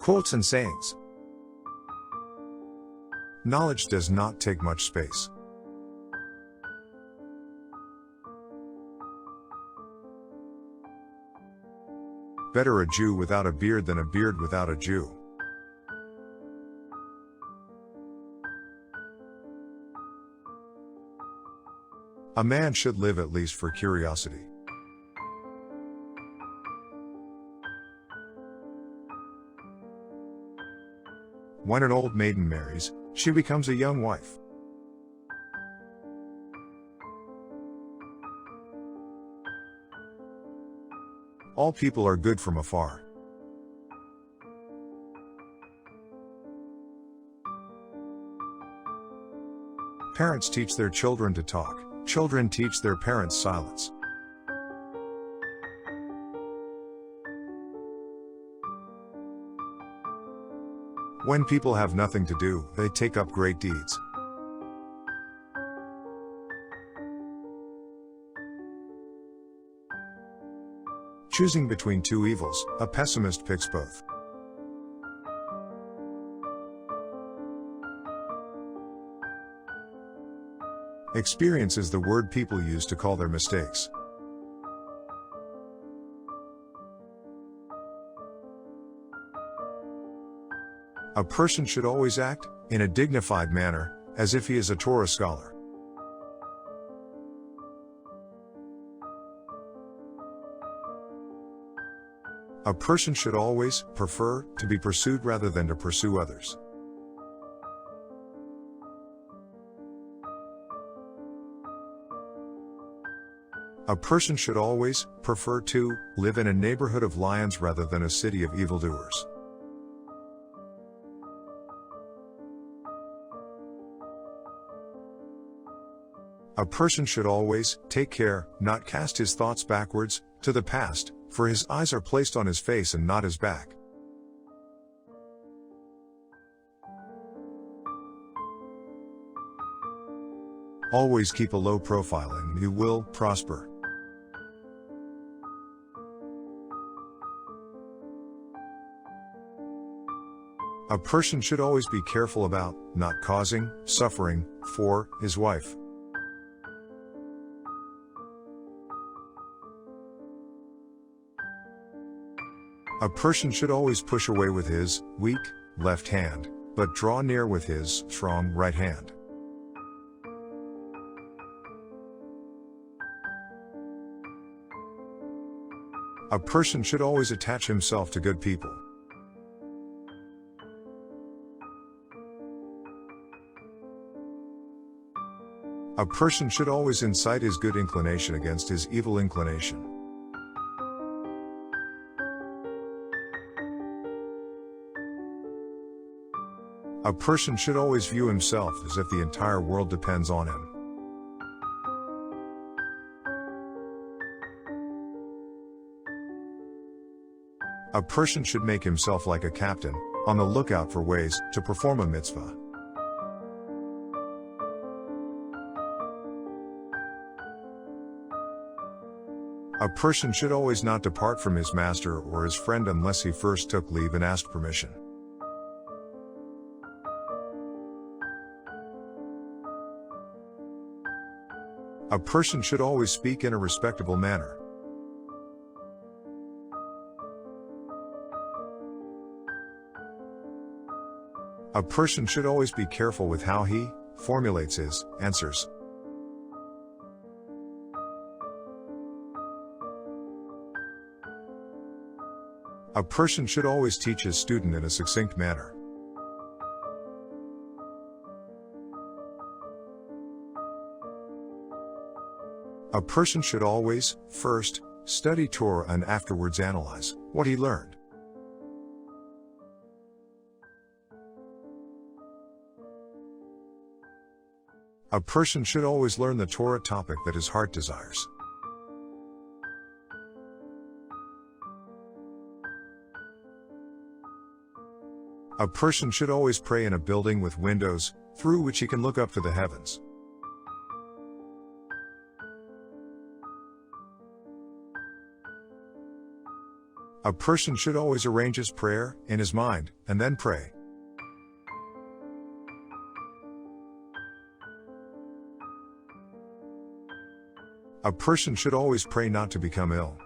Quotes and sayings. Knowledge does not take much space. Better a Jew without a beard than a beard without a Jew. A man should live at least for curiosity. When an old maiden marries, she becomes a young wife. All people are good from afar. Parents teach their children to talk. Children teach their parents silence. When people have nothing to do, they take up great deeds. Choosing between two evils, a pessimist picks both. Experience is the word people use to call their mistakes. A person should always act, in a dignified manner, as if he is a Torah scholar. A person should always prefer to be pursued rather than to pursue others. A person should always prefer to live in a neighborhood of lions rather than a city of evildoers. A person should always take care not cast his thoughts backwards to the past, for his eyes are placed on his face and not his back. Always keep a low profile and you will prosper. A person should always be careful about not causing suffering for his wife. A person should always push away with his weak left hand, but draw near with his strong right hand. A person should always attach himself to good people. A person should always incite his good inclination against his evil inclination. A person should always view himself as if the entire world depends on him. A person should make himself like a captain, on the lookout for ways to perform a mitzvah. A person should always not depart from his master or his friend unless he first took leave and asked permission. A person should always speak in a respectable manner. A person should always be careful with how he formulates his answers. A person should always teach his student in a succinct manner. A person should always, first, study Torah and afterwards analyze what he learned. A person should always learn the Torah topic that his heart desires. A person should always pray in a building with windows, through which he can look up to the heavens. A person should always arrange his prayer in his mind, and then pray. A person should always pray not to become ill.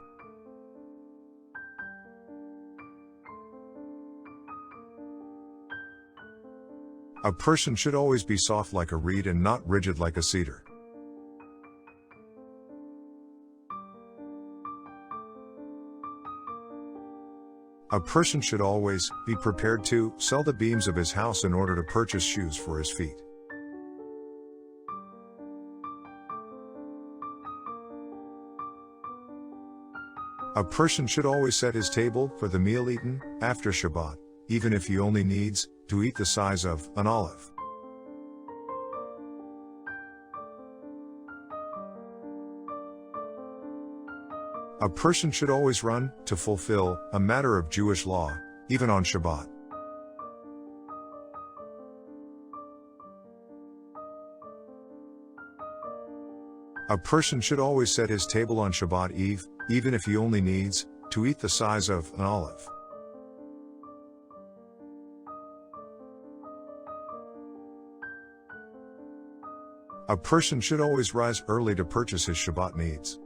A person should always be soft like a reed and not rigid like a cedar. A person should always be prepared to sell the beams of his house in order to purchase shoes for his feet. A person should always set his table for the meal eaten after Shabbat, even if he only needs to eat the size of an olive. A person should always run to fulfill a matter of Jewish law, even on Shabbat. A person should always set his table on Shabbat Eve, even if he only needs to eat the size of an olive. A person should always rise early to purchase his Shabbat needs.